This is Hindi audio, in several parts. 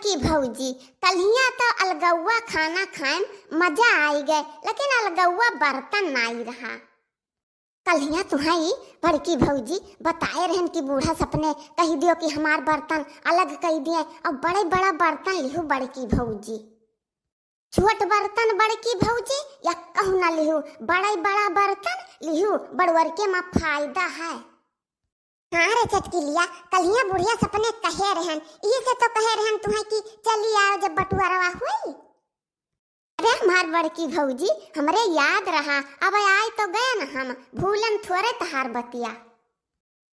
बड़की भौजी कल्हिया तो अलगौआ खाना खाएम मजा आई गए, लेकिन अलगौआ बर्तन नहीं रहा। कल्हिया तुम्हारी बड़की भौजी बताए रहन कि बूढ़ा सपने कही दियो कि हमार बर्तन अलग कही दिए और बड़े बड़ा बर्तन लिहू बड़की भौजी। छोट बर्तन बड़की भौजी या कहू ना लिहू, बड़ा बड़ा बर्तन लिहू, बड़वर के में फायदा है। हाँ रे चटकिलिया, कल्हिया बुढ़िया सपने कहे रहन, ये से तो कहे रहन तुम्हें कि चली आओ जब बटुआरवा हुई। अरे हमार बड़की भौजी हमरे याद रहा, अब आए तो गए न हम, भूलन थोड़े तहार बतिया।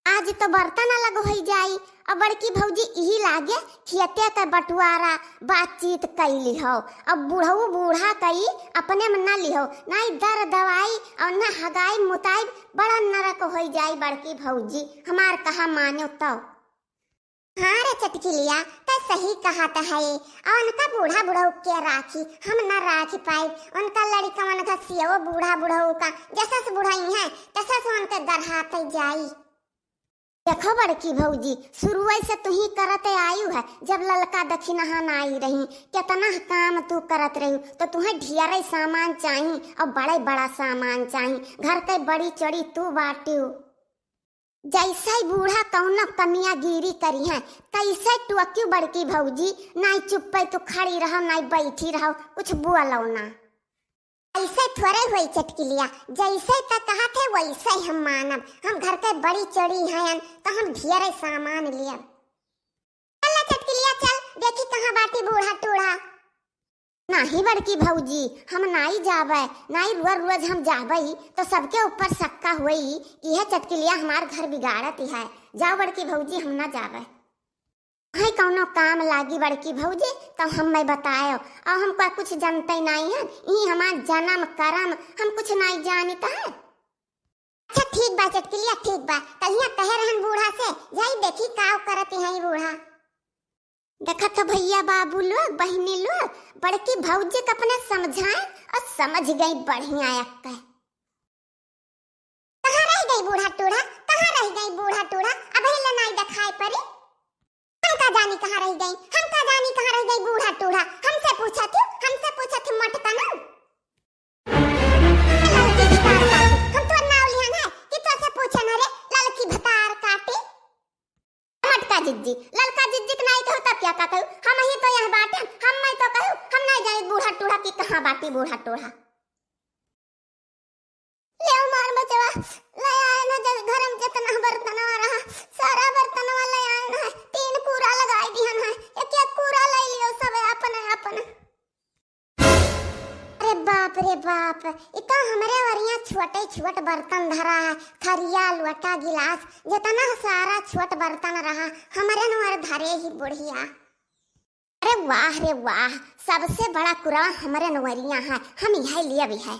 आज तो बर्तन अलग हो जाई और बड़की भौजी यही लागे खियते का बटुआरा बातचीत कैली हो। अब बूढ़ऊ बूढ़ा कई अपने में न लिहो, ना दर दवाई और न हगाई मुताई, बड़ा नरक हो जाई बड़की भौजी, हमार कहा मानो तो। हाँ रे चटकिलिया, तो सही कहा तो है। और उनका बूढ़ा बुढ़ऊ के राखी हम न राखी पाई, उनका लड़का मन का सियो बूढ़ा बुढ़ऊ का जैसा से बुढ़ाई है तैसा से उनके गरहाते जाई। देखो बड़की भौजी, शुरू से तू ही करते आयु है, जब ललका दक्षिणा न आई रही, कितना काम तू करत रही, तो तुम्हें ढेर सामान चाहिए और बड़े बड़ा सामान चाहिए, घर के बड़ी चढ़ी तू बाटू। जैसे ही बूढ़ा कौन कमिया गिरी करी है तैसे टुक्यू बड़की भौजी, नहीं चुप पे तू खड़ी रहो नहीं बैठी रहो, कुछ बोलो ना। ऐसे थोड़े हुई चटकिलिया, जैसे तक कहा थे वैसे हम मानब, हम घर के बड़ी चढ़ी हैं तो हम ढेर सामान लिया। चल चटकिलिया चल, देखी कहाँ बाटी बूढ़ा टूढ़ा। नहीं बड़की भौजी, हम नहीं जावे, नहीं रोज हम जावे तो सबके ऊपर शक्का हुई कि यह चटकिलिया हमार घर बिगाड़ती है। जाओ बड़की भौजी, हम ना जावे। है कौनो काम लागी बड़की भौजी तो हम मैं बतायो, और हमको कुछ जानते नहीं है, ये हमार जन्म कर्म हम कुछ नहीं जानता है। अच्छा ठीक बा चटकिलिया, ठीक बा, कहिया कहे रहन बूढ़ा से जाई देखी काव करती है बूढ़ा। देखा तो भैया बाबू लोग बहनी लोग बड़की भौजी को अपने समझाए और समझ गई बढ़िया। कहाँ रह गई बूढ़ा टूढ़ा, कहाँ रह गई बूढ़ा टूढ़ा, अब हिले नहीं दिखाई पड़ी। हम का जानी कहाँ रह गई, हम का जानी कहाँ रह गई बूढ़ा टूढ़ा, हमसे पूछा थी मटका ना। हम तो नाव लिहन है कि तो से पूछे ना रे ललकी भतार काटी। मटका जिज्जी ललका जिज्जी नहीं कहू तब क्या कहू, हम ही तो यहाँ बाटे, हम मैं तो कहू हम नहीं जाए बूढ़ा टूढ़ा की कहाँ बाटी बूढ़ा टूढ़ा। ले मार बचवा ले आए ना, जब घर में जितना बर्तन रहा सारा बर्तन ले आए ना, 3 कूड़ा लगाई दिहन है, एक कूड़ा ले लियो सब अपने अपने। अरे बाप रे बाप, इतना हमारे वरिया छोटे छोटे बर्तन धरा है, थरिया लोटा गिलास जितना सारा छोट बर्तन रहा हमारे नवर धरे ही बुढ़िया। अरे वाह रे वाह, सबसे बड़ा कुरा हमारे नवरिया है, हम यह लिया भी है।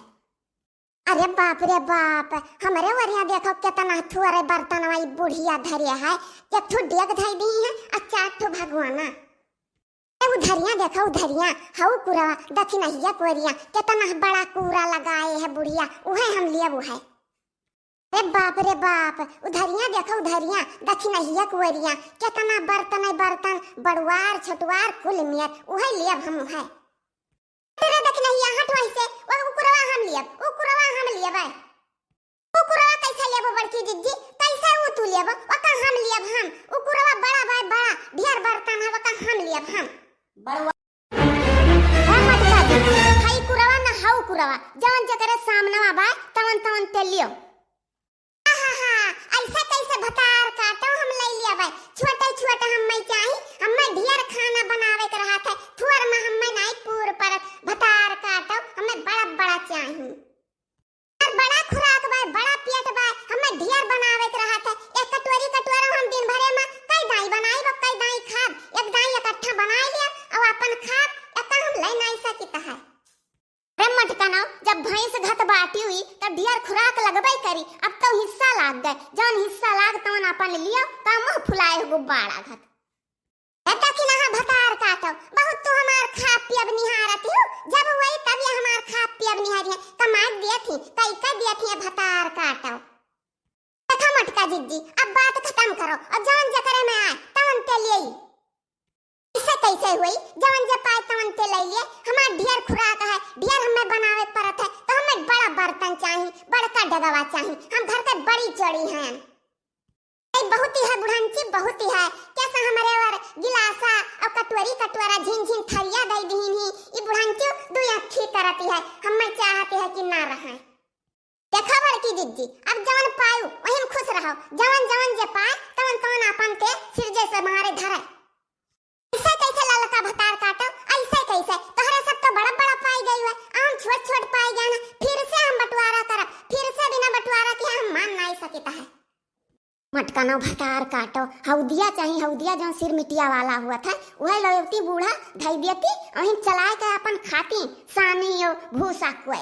अरे बाप रे बाप, हमारे वरिया देखो कितना थोड़े बर्तन वाली बुढ़िया धरे है, एक ठो डेग धई दी है और 4 ठो भगवाना। उधरिया देखो उधरिया हाउ कुरा दक्षिणहिया कोरिया कितना बड़ा कूड़ा लगाए है बुढ़िया, उहे हम लिए वो है। अरे बाप रे बाप, उधरिया देखो उधरिया दक्षिणहिया कोरिया कितना बर्तन बर्तन बड़वार छटवार कुल मियर, उहे लिए हम है। तेरे दक्षिणहिया हट वैसे वो कुरवा हम लिए, वो कुरवा हम लिए भाई, वो कुरवा कैसे लेबो बड़की जिज्जी, कैसे वो तू लेबो, वो का हम लिए हम, वो कुरवा बड़ा भाई बड़ा ढेर बर्तन है, वो का हम लिए हम बड़वा। मटका जिज्जी हाई कुरवा ना हाउ कुरवा, जवन जकरे सामने बा तवन तवन ते लियो। आहा ऐसा कैसे भतार काटो हम ले लिया भाई, छोटे छोटे हम मैं चाही, हम मैं ढेर खाना बनावे के रहा था, थोर में हम मैं नहीं पूर पर भतार काटो हमें बड़ा बड़ा चाही, बड़ा खुराक भाई बड़ा पेट भाई हमें ढेर बनावे के रहा था। एक कटोरी कटोरा हम दिन भरे में कई दाई बनाई वो कई दाई खाब, एक दाई इकट्ठा बना लिया और अपन खाब, एक हम ले नहीं सकता है। रे मटका ना, जब भैंस घट बाटी हुई तब ढेर खुराक लगबई करी, अब तो हिस्सा लाग गए, जौन हिस्सा लाग तवन अपन लियो का मुंह फुलाए गुब्बारा घट। एता कि ना भतार काटो, बहुत तो हमार खा पियब निहारती हो, जब वही तब ये हमार खा पियब निहारी है, कमाई दिए थी कई का दिए थी भतार काटो। देखा मटका जिज्जी, अब बात खत्म करो और जौन जकरे में आए तवन के लिए इससे कैसे हुई? जवन जे पाए तवन ते ले लिए। हमार ढेर खुराक है, ढेर हमें बनावे पड़त है, तो हमें बड़ा बर्तन चाहिए, बड़का डगवा चाहिए। हम घर के बड़ी चढ़ी हैं। बहुत ही है बुढ़ानची, बहुत ही है। कैसा हमारे और गिलासा और कटोरी कटोरा झिन झिन थरिया दई दीन ही। ई बुढ़ानची दू अखी करती है। हमें चाहते है कि ना रहे। देखा बड़की दीदी, अब जवन पायु वही में खुश रहो। जवन जवन जे पाए तवन तवन अपन के सिर जैसे मारे धरे। ऐसे कैसे ललका भतार काटो? ऐसे कैसे? तोहरे सब तो बड़ा बड़ा पाई गई है, हम छोट छोट पाई गए ना। फिर से हम बंटवारा करब, फिर से बिना बंटवारा के हम मान नहीं सकता है। मटकाना भतार काटो, हौदिया चाहिए, हौदिया जो सिर मिटिया वाला हुआ था वह लोती बूढ़ा धई देती, वहीं चलाए के अपन खाती सानी भूसा कुआ।